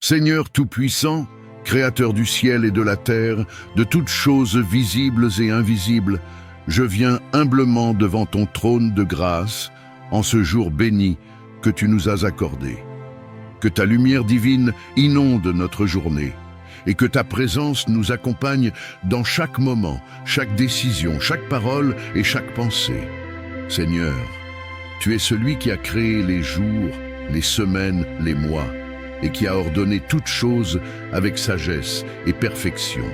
Seigneur Tout-Puissant, Créateur du ciel et de la terre, de toutes choses visibles et invisibles, je viens humblement devant ton trône de grâce en ce jour béni que tu nous as accordé. Que ta lumière divine inonde notre journée et que ta présence nous accompagne dans chaque moment, chaque décision, chaque parole et chaque pensée. Seigneur, tu es celui qui a créé les jours, les semaines, les mois, et qui a ordonné toutes choses avec sagesse et perfection.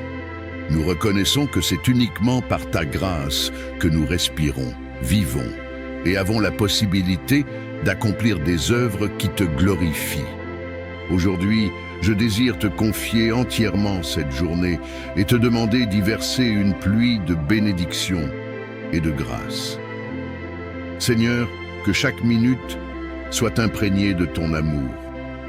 Nous reconnaissons que c'est uniquement par ta grâce que nous respirons, vivons et avons la possibilité d'accomplir des œuvres qui te glorifient. Aujourd'hui, je désire te confier entièrement cette journée et te demander d'y verser une pluie de bénédiction et de grâce. Seigneur, que chaque minute soit imprégnée de ton amour,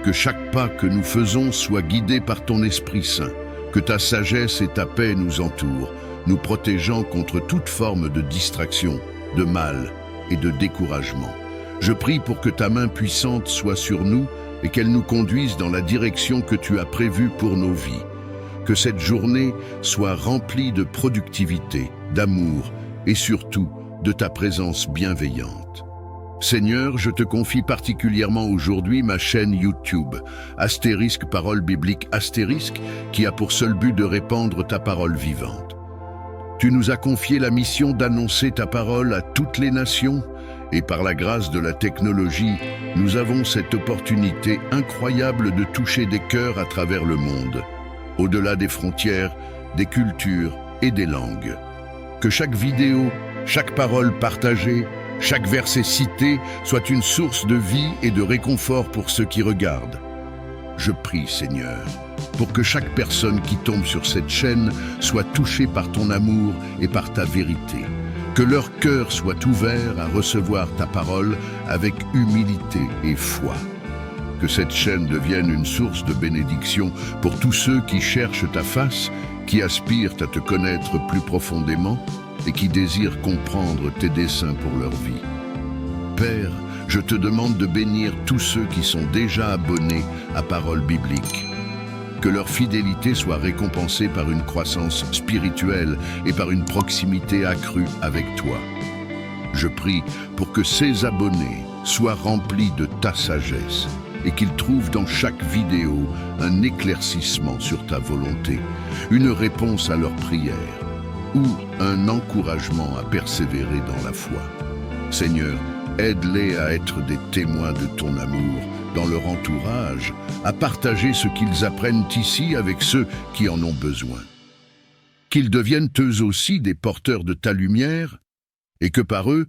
que chaque pas que nous faisons soit guidé par ton Esprit Saint, que ta sagesse et ta paix nous entourent, nous protégeant contre toute forme de distraction, de mal et de découragement. Je prie pour que ta main puissante soit sur nous et qu'elle nous conduise dans la direction que tu as prévue pour nos vies. Que cette journée soit remplie de productivité, d'amour et surtout de ta présence bienveillante. Seigneur, je te confie particulièrement aujourd'hui ma chaîne YouTube, Astérisque Parole Biblique Astérisque, qui a pour seul but de répandre ta parole vivante. Tu nous as confié la mission d'annoncer ta parole à toutes les nations, et par la grâce de la technologie, nous avons cette opportunité incroyable de toucher des cœurs à travers le monde, au-delà des frontières, des cultures et des langues. Que chaque vidéo, chaque parole partagée, chaque verset cité soit une source de vie et de réconfort pour ceux qui regardent. Je prie, Seigneur, pour que chaque personne qui tombe sur cette chaîne soit touchée par ton amour et par ta vérité. Que leur cœur soit ouvert à recevoir ta parole avec humilité et foi. Que cette chaîne devienne une source de bénédiction pour tous ceux qui cherchent ta face, qui aspirent à te connaître plus profondément et qui désirent comprendre tes desseins pour leur vie. Père, je te demande de bénir tous ceux qui sont déjà abonnés à Parole Biblique. Que leur fidélité soit récompensée par une croissance spirituelle et par une proximité accrue avec toi. Je prie pour que ces abonnés soient remplis de ta sagesse et qu'ils trouvent dans chaque vidéo un éclaircissement sur ta volonté, une réponse à leurs prières ou un encouragement à persévérer dans la foi. Seigneur, aide-les à être des témoins de ton amour dans leur entourage, à partager ce qu'ils apprennent ici avec ceux qui en ont besoin. Qu'ils deviennent eux aussi des porteurs de ta lumière et que par eux,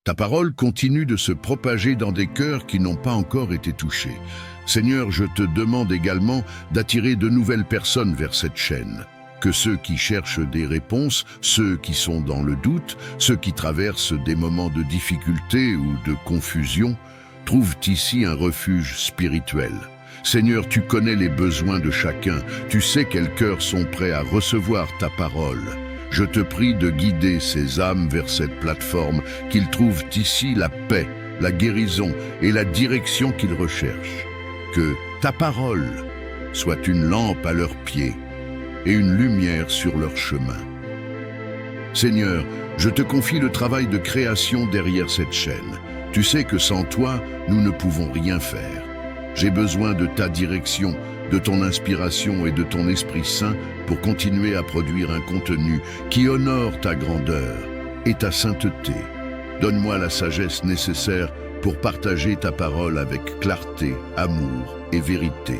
ta parole continue de se propager dans des cœurs qui n'ont pas encore été touchés. Seigneur, je te demande également d'attirer de nouvelles personnes vers cette chaîne. Que ceux qui cherchent des réponses, ceux qui sont dans le doute, ceux qui traversent des moments de difficulté ou de confusion, trouvent ici un refuge spirituel. Seigneur, tu connais les besoins de chacun, tu sais quels cœurs sont prêts à recevoir ta parole. Je te prie de guider ces âmes vers cette plateforme, qu'ils trouvent ici la paix, la guérison et la direction qu'ils recherchent. Que ta parole soit une lampe à leurs pieds et une lumière sur leur chemin. Seigneur, je te confie le travail de création derrière cette chaîne. Tu sais que sans toi, nous ne pouvons rien faire. J'ai besoin de ta direction, de ton inspiration et de ton Esprit Saint pour continuer à produire un contenu qui honore ta grandeur et ta sainteté. Donne-moi la sagesse nécessaire pour partager ta parole avec clarté, amour et vérité.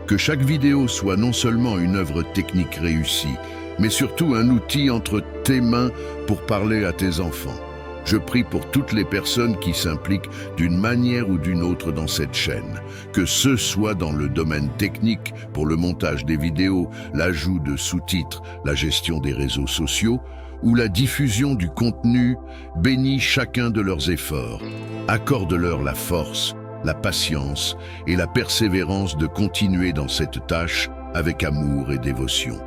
Que chaque vidéo soit non seulement une œuvre technique réussie, mais surtout un outil entre tes mains pour parler à tes enfants. Je prie pour toutes les personnes qui s'impliquent d'une manière ou d'une autre dans cette chaîne, que ce soit dans le domaine technique pour le montage des vidéos, l'ajout de sous-titres, la gestion des réseaux sociaux ou la diffusion du contenu. Bénis chacun de leurs efforts, accorde-leur la force, la patience et la persévérance de continuer dans cette tâche avec amour et dévotion.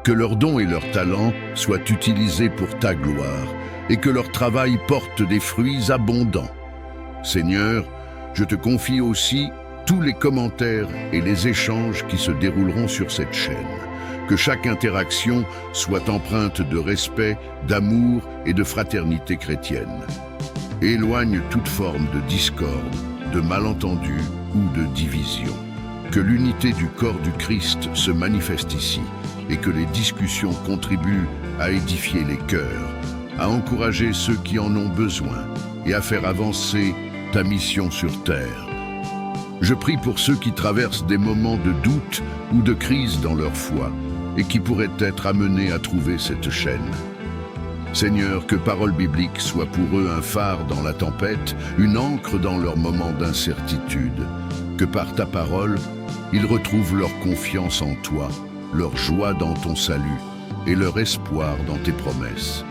Que leurs dons et leurs talents soient utilisés pour ta gloire et que leur travail porte des fruits abondants. Seigneur, je te confie aussi tous les commentaires et les échanges qui se dérouleront sur cette chaîne. Que chaque interaction soit empreinte de respect, d'amour et de fraternité chrétienne. Éloigne toute forme de discorde, de malentendu ou de division. Que l'unité du corps du Christ se manifeste ici et que les discussions contribuent à édifier les cœurs, à encourager ceux qui en ont besoin et à faire avancer ta mission sur terre. Je prie pour ceux qui traversent des moments de doute ou de crise dans leur foi et qui pourraient être amenés à trouver cette chaîne. Seigneur, que Parole biblique soit pour eux un phare dans la tempête, une ancre dans leurs moments d'incertitude. Que par ta parole, ils retrouvent leur confiance en toi, leur joie dans ton salut et leur espoir dans tes promesses.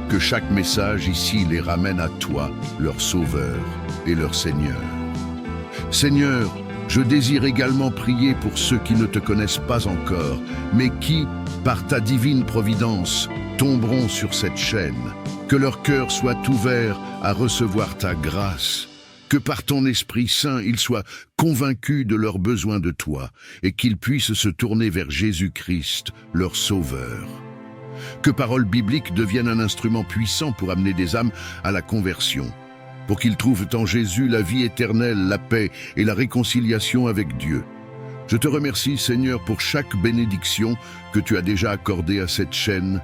Que chaque message ici les ramène à toi, leur Sauveur et leur Seigneur. Seigneur, je désire également prier pour ceux qui ne te connaissent pas encore, mais qui, par ta divine providence, tomberont sur cette chaîne. Que leur cœur soit ouvert à recevoir ta grâce. Que par ton Esprit Saint, ils soient convaincus de leurs besoins de toi et qu'ils puissent se tourner vers Jésus-Christ, leur Sauveur. Que Parole biblique devienne un instrument puissant pour amener des âmes à la conversion, pour qu'ils trouvent en Jésus la vie éternelle, la paix et la réconciliation avec Dieu. Je te remercie, Seigneur, pour chaque bénédiction que tu as déjà accordée à cette chaîne.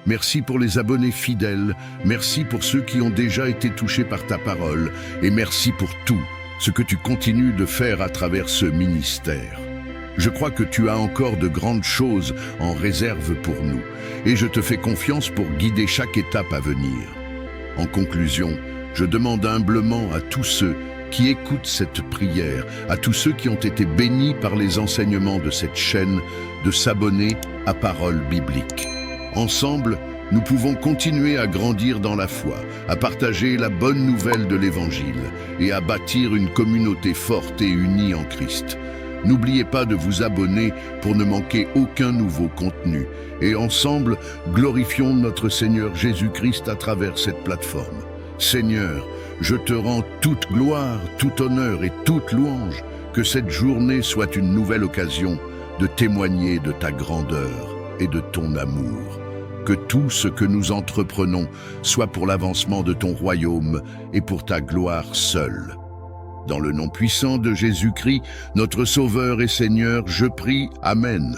Merci pour les abonnés fidèles, merci pour ceux qui ont déjà été touchés par ta parole, et merci pour tout ce que tu continues de faire à travers ce ministère. Je crois que tu as encore de grandes choses en réserve pour nous, et je te fais confiance pour guider chaque étape à venir. En conclusion, je demande humblement à tous ceux qui écoutent cette prière, à tous ceux qui ont été bénis par les enseignements de cette chaîne, de s'abonner à Parole biblique. Ensemble, nous pouvons continuer à grandir dans la foi, à partager la bonne nouvelle de l'Évangile et à bâtir une communauté forte et unie en Christ. N'oubliez pas de vous abonner pour ne manquer aucun nouveau contenu. Et ensemble, glorifions notre Seigneur Jésus-Christ à travers cette plateforme. Seigneur, je te rends toute gloire, tout honneur et toute louange. Que cette journée soit une nouvelle occasion de témoigner de ta grandeur et de ton amour. Que tout ce que nous entreprenons soit pour l'avancement de ton royaume et pour ta gloire seule. Dans le nom puissant de Jésus-Christ, notre Sauveur et Seigneur, je prie. Amen.